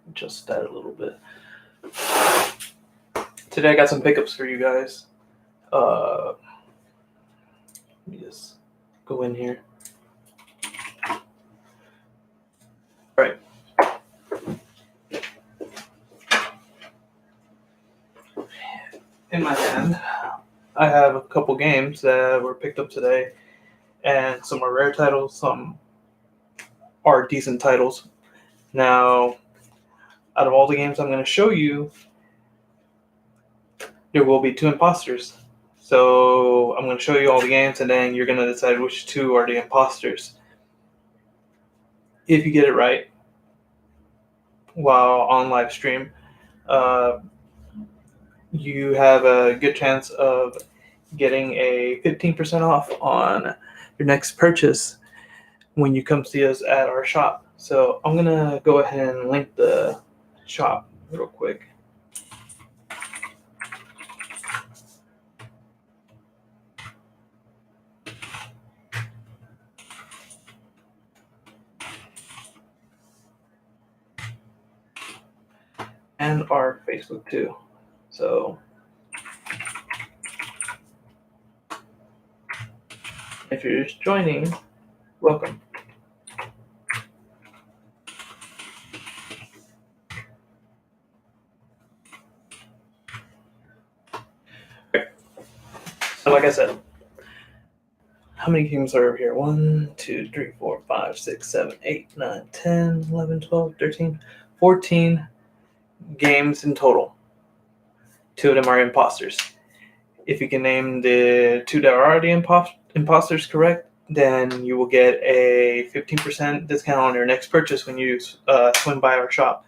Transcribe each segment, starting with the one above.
Adjust that a little bit. Today I got some pickups for you guys. Let me just go in here. All right. In my hand, I have a couple games that were picked up today, and some are rare titles, some are decent titles. Now, out of all the games I'm going to show you, there will be 2 imposters. So I'm going to show you all the games, and then you're going to decide which 2 are the imposters. If you get it right while on live stream, you have a good chance of getting a 15% off on your next purchase when you come see us at our shop. So I'm going to go ahead and link the shop real quick. And our Facebook too. So if you're just joining, welcome. Okay. So like I said, how many games are over here? 1, 2, 3, 4, 5, 6, 7, 8, 9, 10, 11, 12, 13, 14 games in total. 2 of them are imposters. If you can name the 2 that are the imposters correct, then you will get a 15% discount on your next purchase when you swing by our shop.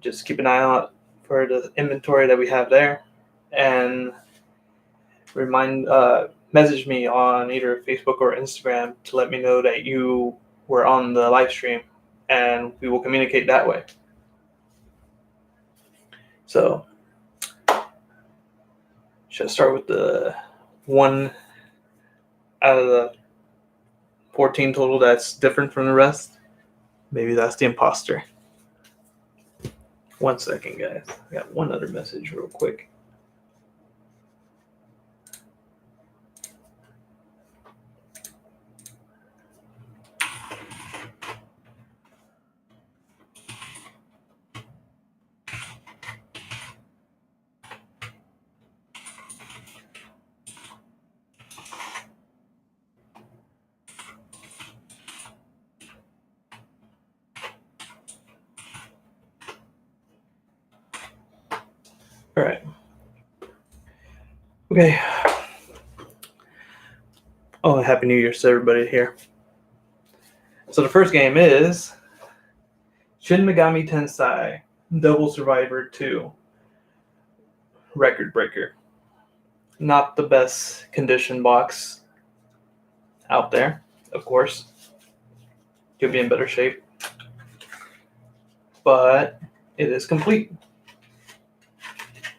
Just keep an eye out for the inventory that we have there, and message me on either Facebook or Instagram to let me know that you were on the live stream, and we will communicate that way. So, should I start with the 1 out of the 14 total that's different from the rest? Maybe that's the imposter. 1 second, guys. I got one other message real quick. All right. Okay. Oh, Happy New Year to everybody here. So the first game is Shin Megami Tensei Double Survivor 2 Record Breaker. Not the best condition box out there, of course. Could be in better shape. But it is complete.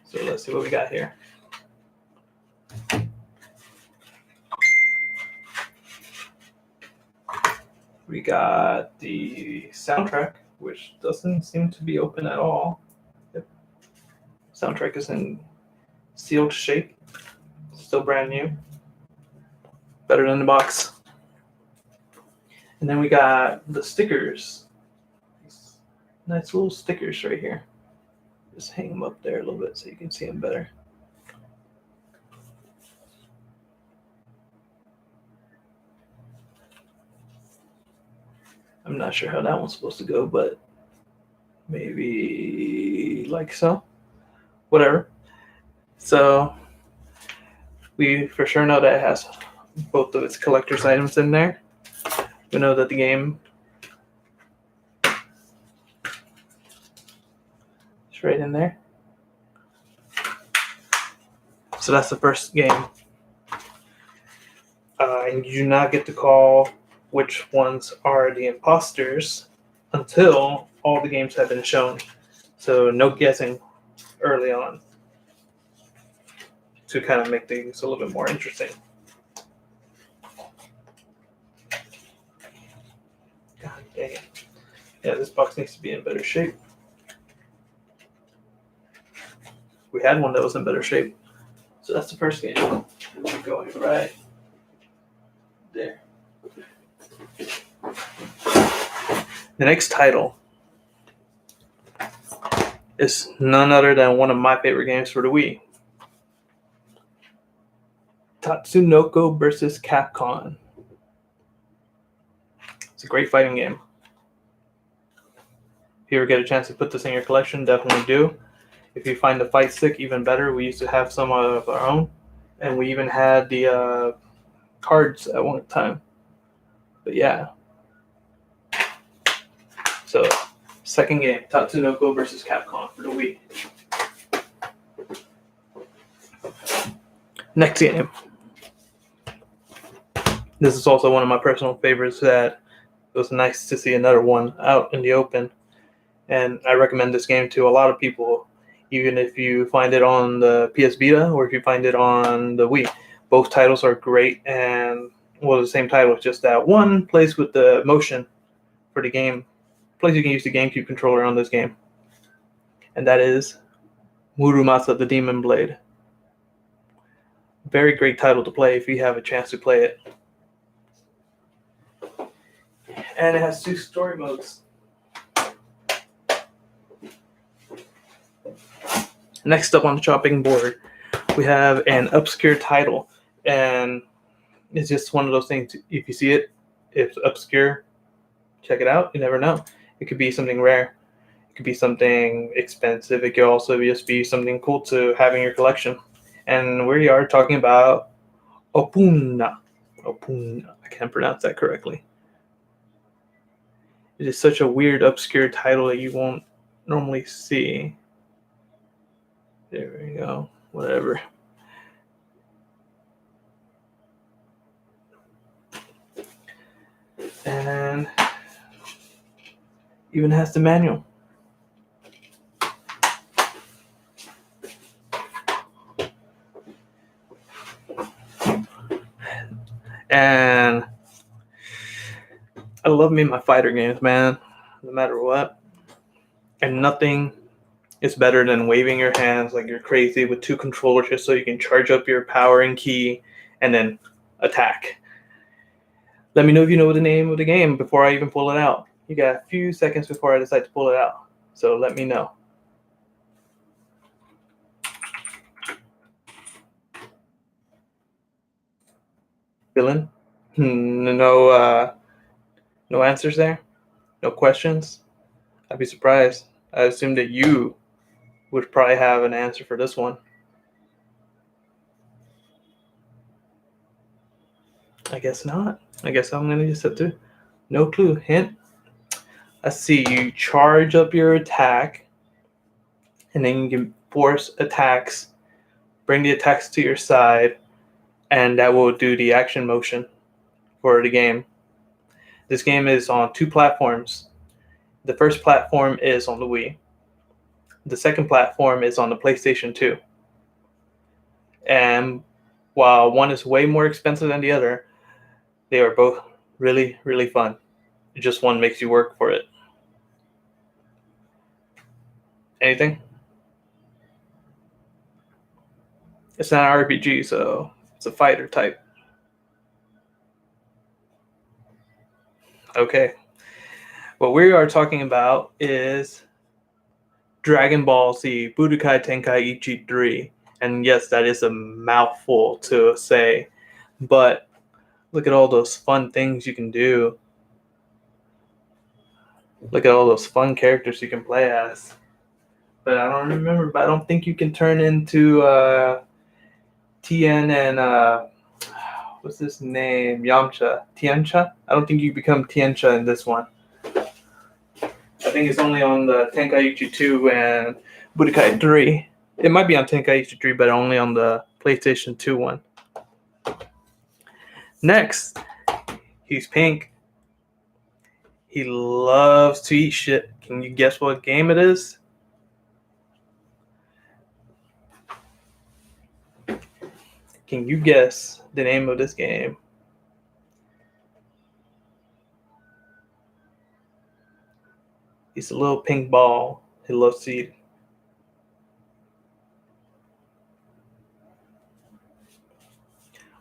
So let's see what we got here. We got the soundtrack, which doesn't seem to be open at all. Yep. Soundtrack is in sealed shape. Still brand new. Better than the box. And then we got the stickers. These nice little stickers right here. Just hang them up there a little bit so you can see them better. I'm not sure how that one's supposed to go, but maybe like so. Whatever. So we for sure know that it has both of its collector's items in there. We know that the game is right in there. So that's the first game. And you do not get to call which ones are the imposters until all the games have been shown. So no guessing early on to kind of make things a little bit more interesting. God dang it. Yeah, this box needs to be in better shape. We had one that was in better shape. So that's the first game. We're going right there. The next title is none other than one of my favorite games for the Wii. Tatsunoko versus Capcom. It's a great fighting game. If you ever get a chance to put this in your collection, definitely do. If you find the fight stick, even better. We used to have some of our own, and we even had the cards at one time. But yeah. So, second game, Tatsunoko versus Capcom for the Wii. Next game. This is also one of my personal favorites that it was nice to see another one out in the open. And I recommend this game to a lot of people, even if you find it on the PS Vita or if you find it on the Wii. Both titles are great, and well, the same title, just that one plays with the motion for the game. Plus, you can use the GameCube controller on this game. And that is Murumasa the Demon Blade. Very great title to play if you have a chance to play it. And it has 2 story modes. Next up on the chopping board, we have an obscure title. And it's just one of those things, if you see it, it's obscure, check it out. You never know. It could be something rare. It could be something expensive. It could also just be something cool to have in your collection. And we are talking about Opuna. Opuna. I can't pronounce that correctly. It is such a weird, obscure title that you won't normally see. There we go. Whatever. And even has the manual. And I love me my fighter games, man, no matter what. And nothing is better than waving your hands like you're crazy with 2 controllers just so you can charge up your power and key and then attack. Let me know if you know the name of the game before I even pull it out. You got a few seconds before I decide to pull it out. So let me know. Villain? No answers there? No questions? I'd be surprised. I assume that you would probably have an answer for this one. I guess not. I guess I'm going to just have to. No clue. Hint. Let's see. You charge up your attack, and then you can force attacks, bring the attacks to your side, and that will do the action motion for the game. This game is on 2 platforms. The first platform is on the Wii. The second platform is on the PlayStation 2. And while one is way more expensive than the other, they are both really, really fun. Just one makes you work for it. Anything? It's not an RPG, so it's a fighter type. Okay. What we are talking about is Dragon Ball Z Budokai Tenkaichi 3. And yes, that is a mouthful to say, but look at all those fun things you can do. Look at all those fun characters you can play as. But I don't remember, but I don't think you can turn into Tien and what's his name? Yamcha. Tiancha? I don't think you become Tiancha in this one. I think it's only on the Tenkaichi 2 and Budokai 3. It might be on Tenkaichi 3, but only on the PlayStation 2 one. Next, he's pink. He loves to eat shit. Can you guess what game it is? Can you guess the name of this game? He's a little pink ball. He loves to eat.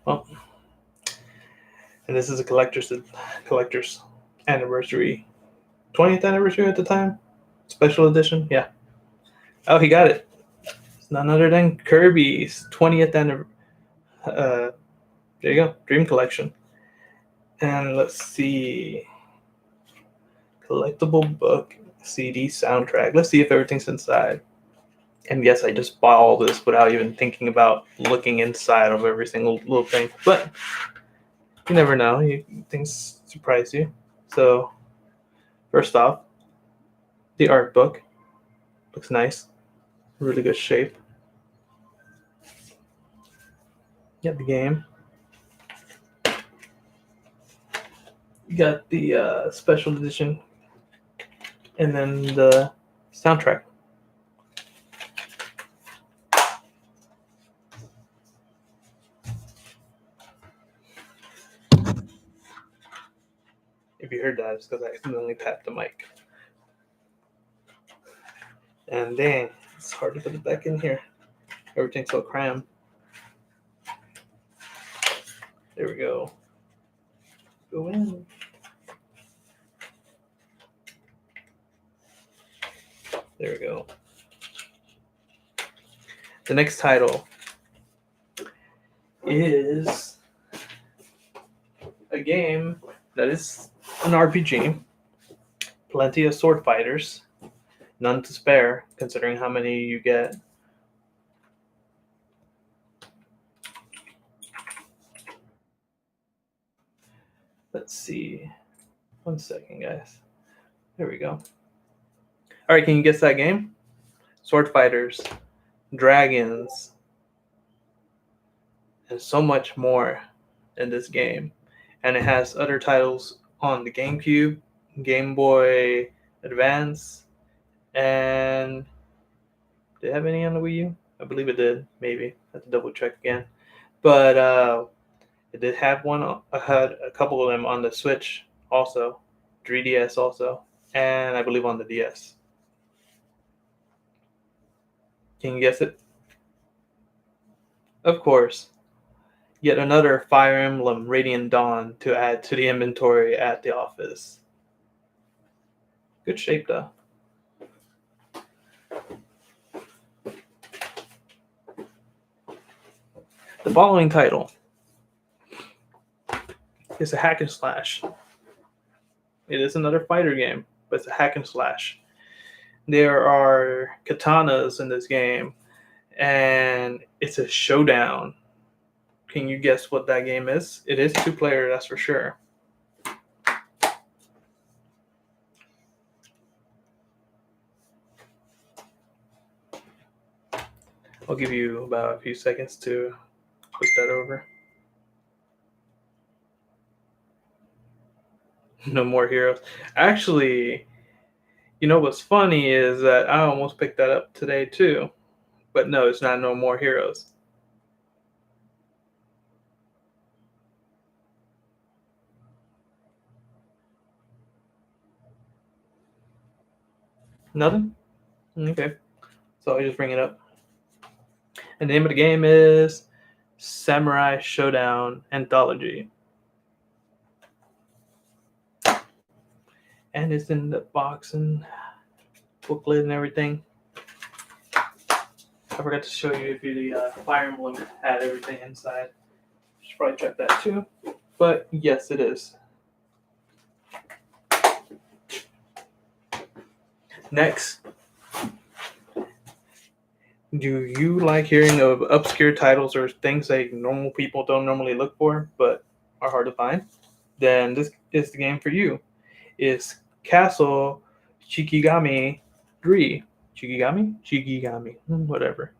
Well, and this is a collector's anniversary, 20th anniversary at the time, special edition. Yeah. Oh, he got it. It's none other than Kirby's 20th anniversary. There you go, Dream Collection. And let's see, collectible book, CD, soundtrack. Let's see if everything's inside. And yes, I just bought all this without even thinking about looking inside of every single little thing. But you never know. Things surprise you. So, first off, the art book looks nice. Really good shape. You got the game. You got the special edition. And then the soundtrack. If you heard that, it's because I accidentally tapped the mic. And dang, it's hard to put it back in here. Everything's so crammed. There we go. Go in. There we go. The next title is a game that is an RPG. Plenty of sword fighters. None to spare, considering how many you get. Let's see. 1 second, guys. There we go. All right, can you guess that game? Sword fighters, dragons, and so much more in this game. And it has other titles on the GameCube, Game Boy Advance, and did it have any on the Wii U? I believe it did. Maybe I have to double check again. But it did have one. I had a couple of them on the Switch also, 3DS also, and I believe on the DS. Can you guess it? Of course. Yet another Fire Emblem Radiant Dawn to add to the inventory at the office. Good shape though. The following title is a hack and slash. It is another fighter game, but it's a hack and slash. There are katanas in this game, and it's a showdown. Can you guess what that game is? It is 2-player, that's for sure. I'll give you about a few seconds to click that over. No More Heroes. Actually, you know what's funny is that I almost picked that up today too. But no, it's not No More Heroes. Nothing? Okay. So I just bring it up. And the name of the game is Samurai Showdown Anthology. And it's in the box and booklet and everything. I forgot to show you if the Fire Emblem had everything inside. Should probably check that too. But yes, it is. Next. Do you like hearing of obscure titles or things that normal people don't normally look for but are hard to find? Then this is the game for you. It's Castle Shikigami 3. Shikigami? Whatever.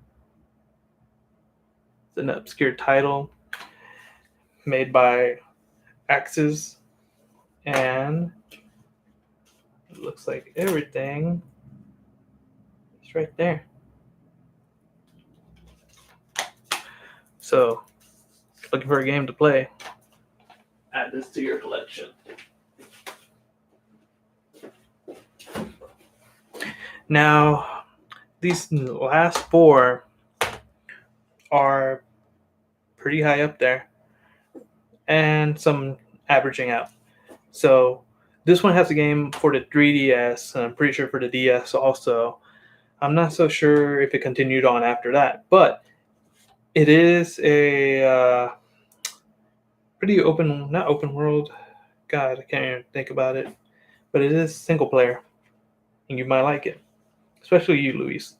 It's an obscure title made by Axis, and it looks like everything is right there. So, looking for a game to play, add this to your collection. Now, these last 4 are pretty high up there. and some averaging out. So this one has a game for the 3DS, and I'm pretty sure for the DS also. I'm not so sure if it continued on after that, but it is a pretty open, not open world. God, I can't even think about it. But it is single player, and you might like it, especially you, Luis.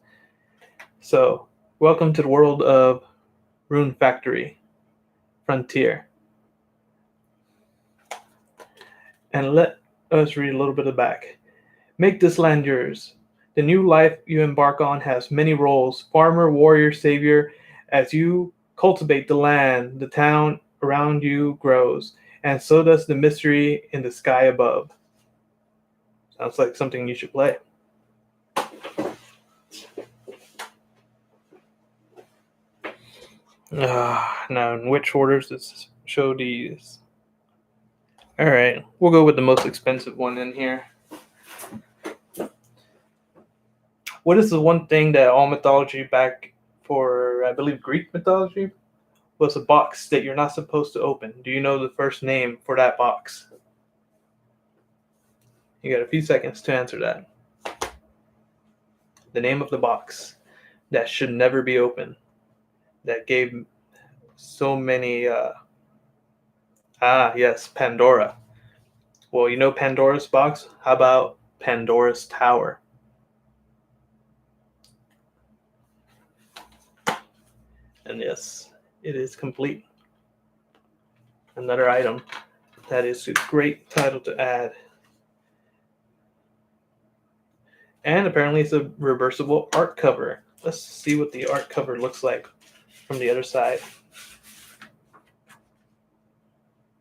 So, welcome to the world of Rune Factory Frontier. And let us read a little bit of the back. Make this land yours. The new life you embark on has many roles: farmer, warrior, savior. As you cultivate the land, the town around you grows, and so does the mystery in the sky above. Sounds like something you should play. Now, in which orders does show these? All right, we'll go with the most expensive one in here. What is the one thing that all mythology back for, I believe, Greek mythology was a box that you're not supposed to open? Do you know the first name for that box? You got a few seconds to answer that. The name of the box that should never be opened, that gave so many. Yes, Pandora. Well, you know Pandora's box? How about Pandora's Tower? And yes, it is complete. Another item that is a great title to add. And apparently it's a reversible art cover. Let's see what the art cover looks like from the other side.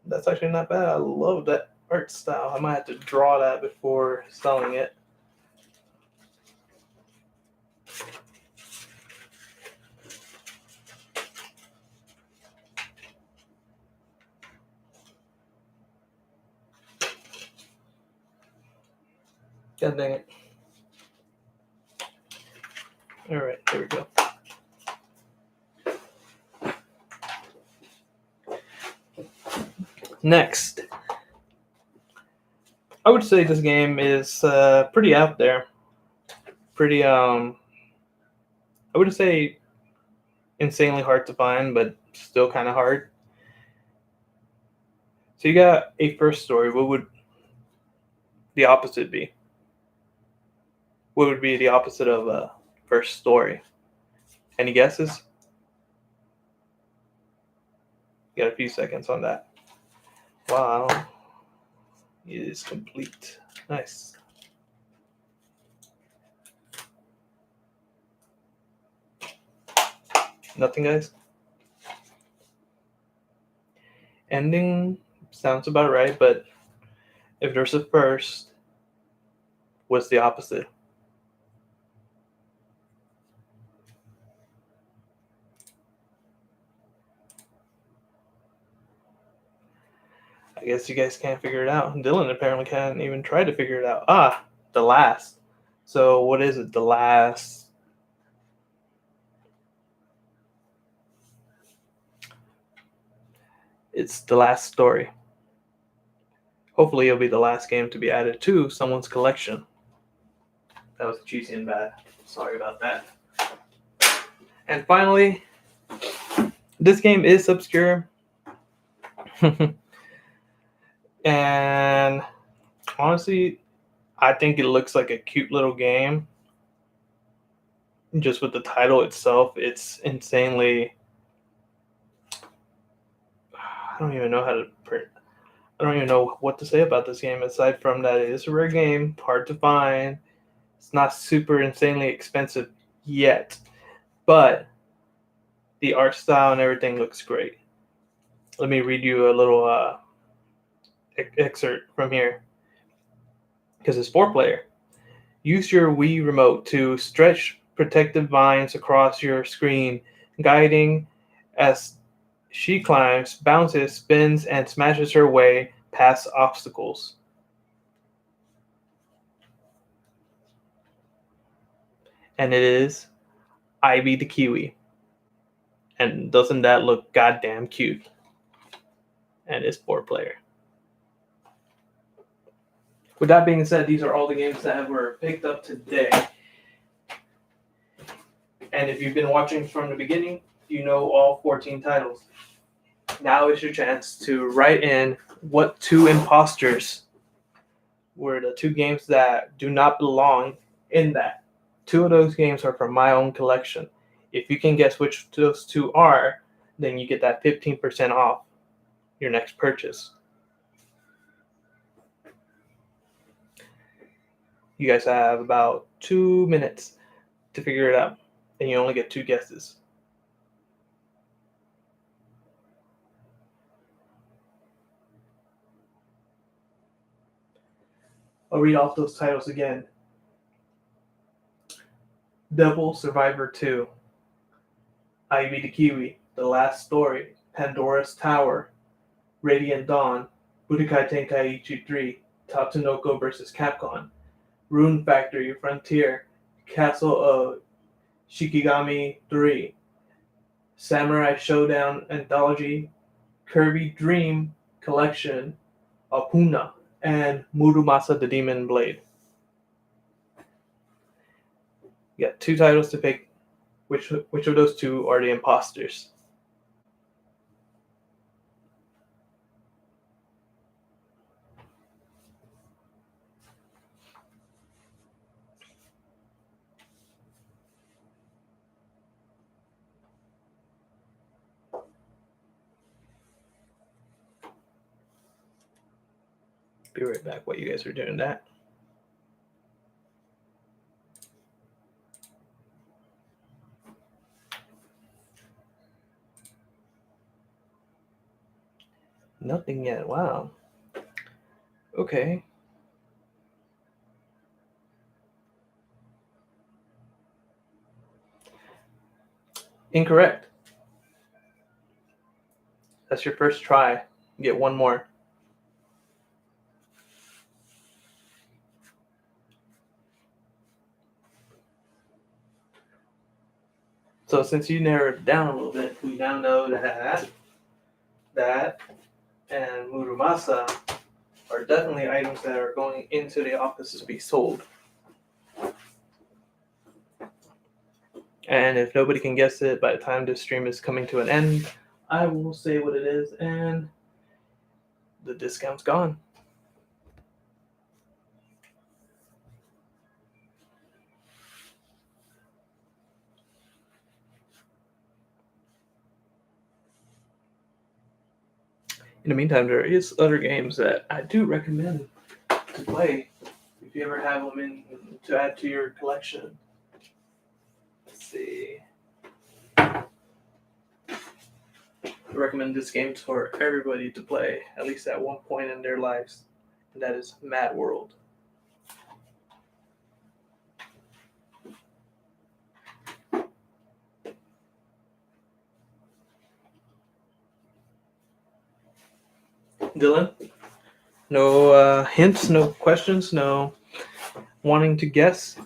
That's actually not bad. I love that art style. I might have to draw that before selling it. God dang it. All right, there we go. Next, I would say this game is pretty out there. Pretty, I wouldn't say insanely hard to find, but still kind of hard. So you got a first story. What would the opposite be? What would be the opposite of a first story? Any guesses? You got a few seconds on that. Wow. It is complete. Nice. Nothing, guys? Ending sounds about right, but if there's a first, what's the opposite? I guess you guys can't figure it out. Dylan apparently can't even try to figure it out. The last. So what is it? The last. It's the last story. Hopefully it'll be the last game to be added to someone's collection. That was cheesy and bad. Sorry about that. And finally, this game is obscure. And honestly, I think it looks like a cute little game. Just with the title itself, it's insanely. I don't even know how to print. I don't even know what to say about this game aside from that it is a rare game, hard to find. It's not super insanely expensive yet, but the art style and everything looks great. Let me read you a little excerpt from here because it's 4-player. Use your Wii remote to stretch protective vines across your screen, guiding as she climbs, bounces, spins, and smashes her way past obstacles. And it is Ivy the Kiwi. And doesn't that look goddamn cute? and it's 4-player. With that being said, these are all the games that were picked up today. And if you've been watching from the beginning, you know all 14 titles. Now is your chance to write in what 2 impostors were the 2 games that do not belong in that. 2 of those games are from my own collection. If you can guess which those 2 are, then you get that 15% off your next purchase. You guys have about 2 minutes to figure it out, and you only get 2 guesses. I'll read off those titles again. Devil Survivor 2, Ivy the Kiwi, The Last Story, Pandora's Tower, Radiant Dawn, Budokai Tenkaichi 3, Tatsunoko vs. Capcom, Rune Factory Frontier, Castle of Shikigami 3, Samurai Showdown Anthology, Kirby Dream Collection, Apuna, and Murumasa the Demon Blade. You got 2 titles to pick. Which of those 2 are the imposters? Be right back while you guys are doing that. Nothing yet. Wow. Okay. Incorrect. That's your first try. You get 1 more. So since you narrowed it down a little bit, we now know that and Murumasa are definitely items that are going into the office to be sold. And if nobody can guess it by the time this stream is coming to an end, I will say what it is, and the discount's gone. In the meantime, there is other games that I do recommend to play if you ever have them in to add to your collection. Let's see. I recommend this game for everybody to play, at least at one point in their lives, and that is Mad World. Dylan? No hints, no questions, no wanting to guess?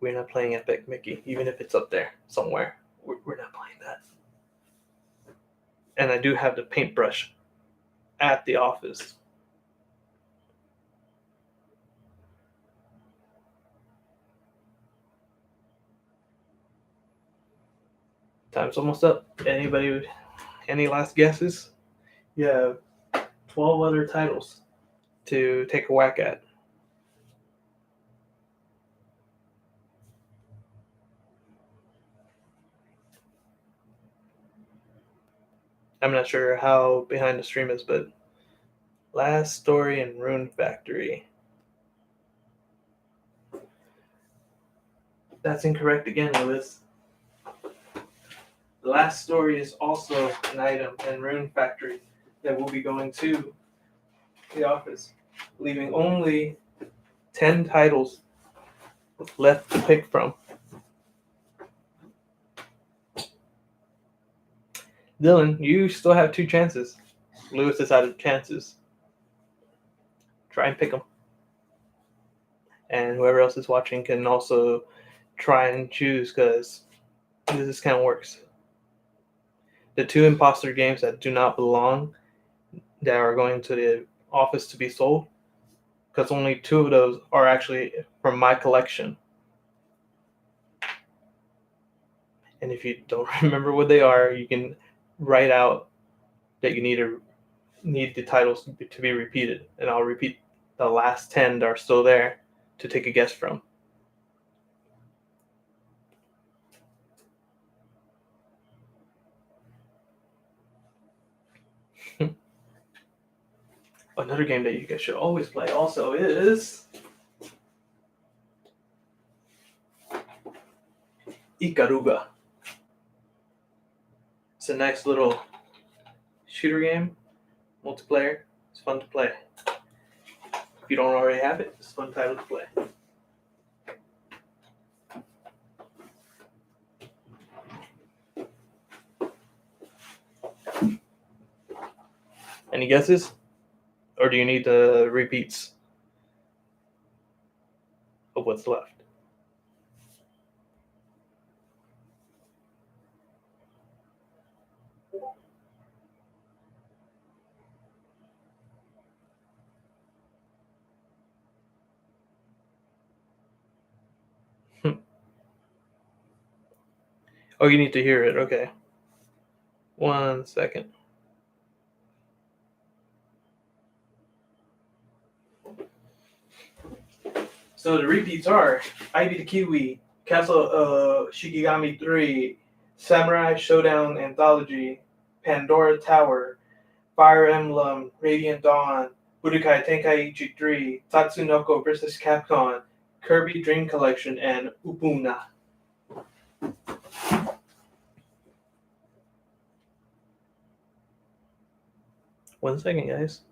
We're not playing Epic Mickey, even if it's up there somewhere. We're not playing that. And I do have the paintbrush at the office. Time's almost up. Any last guesses? You have 12 other titles to take a whack at. I'm not sure how behind the stream is, but Last Story and Rune Factory. That's incorrect again, Lewis. The Last Story is also an item in Rune Factory that will be going to the office, leaving only 10 titles left to pick from. Dylan, you still have 2 chances. Lewis is out of chances. Try and pick them. And whoever else is watching can also try and choose, because this kind of works. the 2 imposter games that do not belong that are going to the office to be sold, because only 2 of those are actually from my collection. And if you don't remember what they are, you can write out that you need the titles to be repeated, and I'll repeat the last 10 that are still there to take a guess from. Another game that you guys should always play also is Ikaruga. It's a nice little shooter game, multiplayer. It's fun to play. If you don't already have it, it's a fun title to play. Any guesses? Or do you need the repeats of what's left? Oh, you need to hear it. Okay. 1 second. So the repeats are Ivy the Kiwi, Castle Shikigami 3, Samurai Showdown Anthology, Pandora Tower, Fire Emblem, Radiant Dawn, Budokai Tenkaichi 3, Tatsunoko vs. Capcom, Kirby Dream Collection, and Upuna. One second, guys.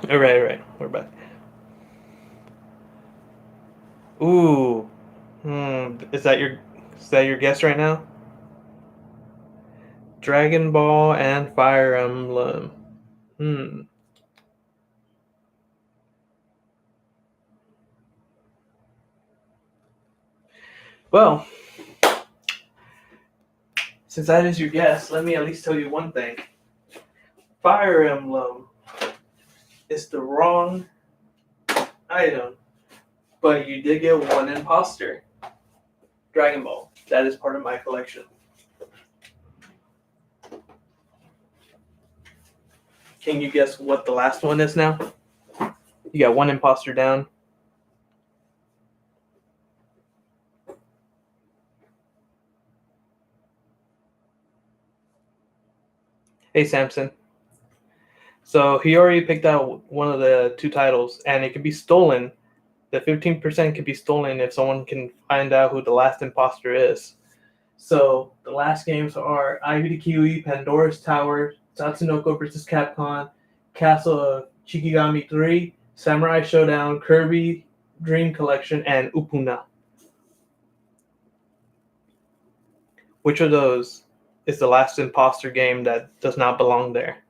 All right, we're back. Ooh, is that your guess right now? Dragon Ball and Fire Emblem. Well, since that is your guess, let me at least tell you one thing. Fire Emblem is the wrong item, but you did get one imposter. Dragon Ball. That is part of my collection. Can you guess what the last one is now? You got one imposter down. Hey, Samson. So he already picked out one of the 2 titles, and it can be stolen. The 15% can be stolen if someone can find out who the last imposter is. So the last games are Ivy the Kiwi, Pandora's Tower, Tatsunoko vs. Capcom, Castle of Shikigami 3, Samurai Showdown, Kirby Dream Collection, and Upuna. Which of those is the last imposter game that does not belong there?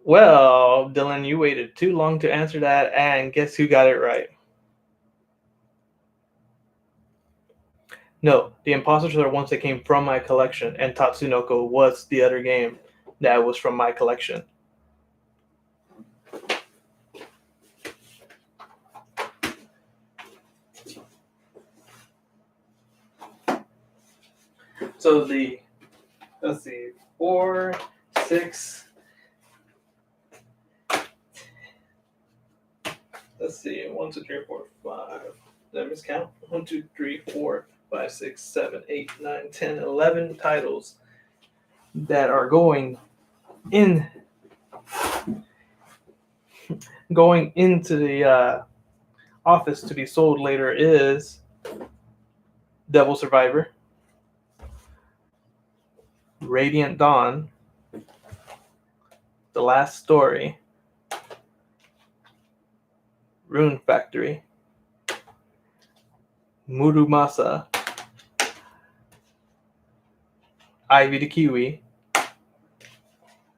Well, Dylan, you waited too long to answer that, and guess who got it right? No, the imposters are ones that came from my collection, and Tatsunoko was the other game that was from my collection. So let's see, 4, 6. Let's see, 1, 2, 3, 4, 5. Let me just count. 1, 2, 3, 4, 5, 6, 7, 8, 9, 10, 11 titles that are going into the office to be sold later is Devil Survivor, Radiant Dawn, The Last Story, Rune Factory, Murumasa, Ivy the Kiwi,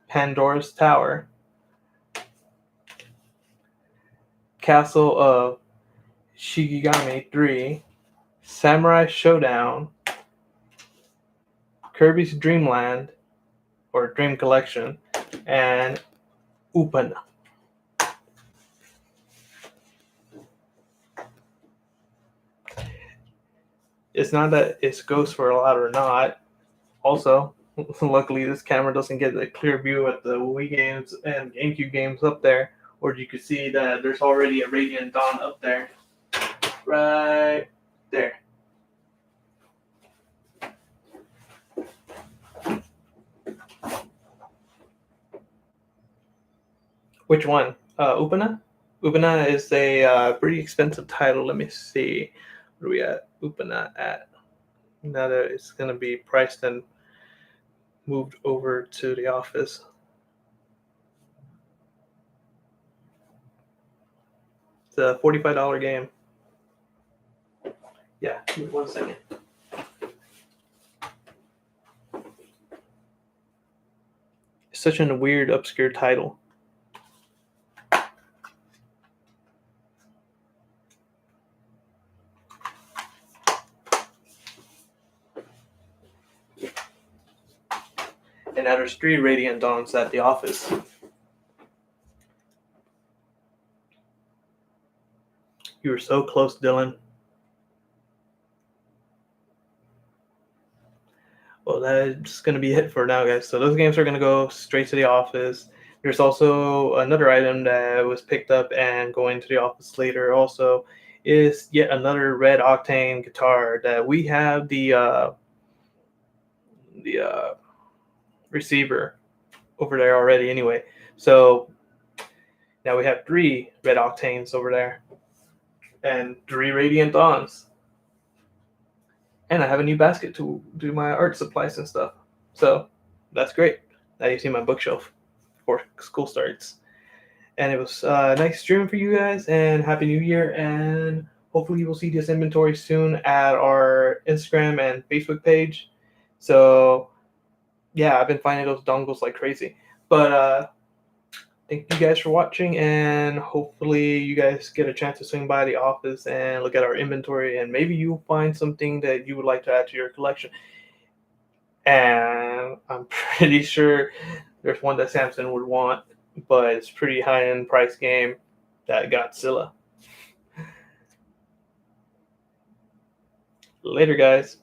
Pandora's Tower, Castle of Shigigami 3, Samurai Showdown, Kirby's Dream Land, or Dream Collection, and Upana. It's not that it goes for a lot or not. Also, luckily this camera doesn't get a clear view at the Wii games and GameCube games up there, or you can see that there's already a Radiant Dawn up there. Right there. Which one? Upana? Upana is a pretty expensive title. Let me see. Where are we at? Upana at? Now that it's going to be priced and moved over to the office. It's a $45 game. Yeah, give me 1 second. It's such a weird, obscure title. And now there's 3 Radiant Dawns at the office. You were so close, Dylan. Well, that's going to be it for now, guys. So those games are going to go straight to the office. There's also another item that was picked up and going to the office later also is yet another Red Octane guitar that we have the receiver over there already anyway. So now we have 3 Red Octanes over there and 3 Radiant Dawns. And I have a new basket to do my art supplies and stuff. So that's great. Now you see my bookshelf before school starts. And it was nice streaming for you guys, and Happy New Year. And hopefully you will see this inventory soon at our Instagram and Facebook page. So yeah, I've been finding those dongles like crazy. But thank you guys for watching, and hopefully you guys get a chance to swing by the office and look at our inventory, and maybe you'll find something that you would like to add to your collection. And I'm pretty sure there's one that Samson would want, but it's pretty high-end price game, that Godzilla. Later, guys.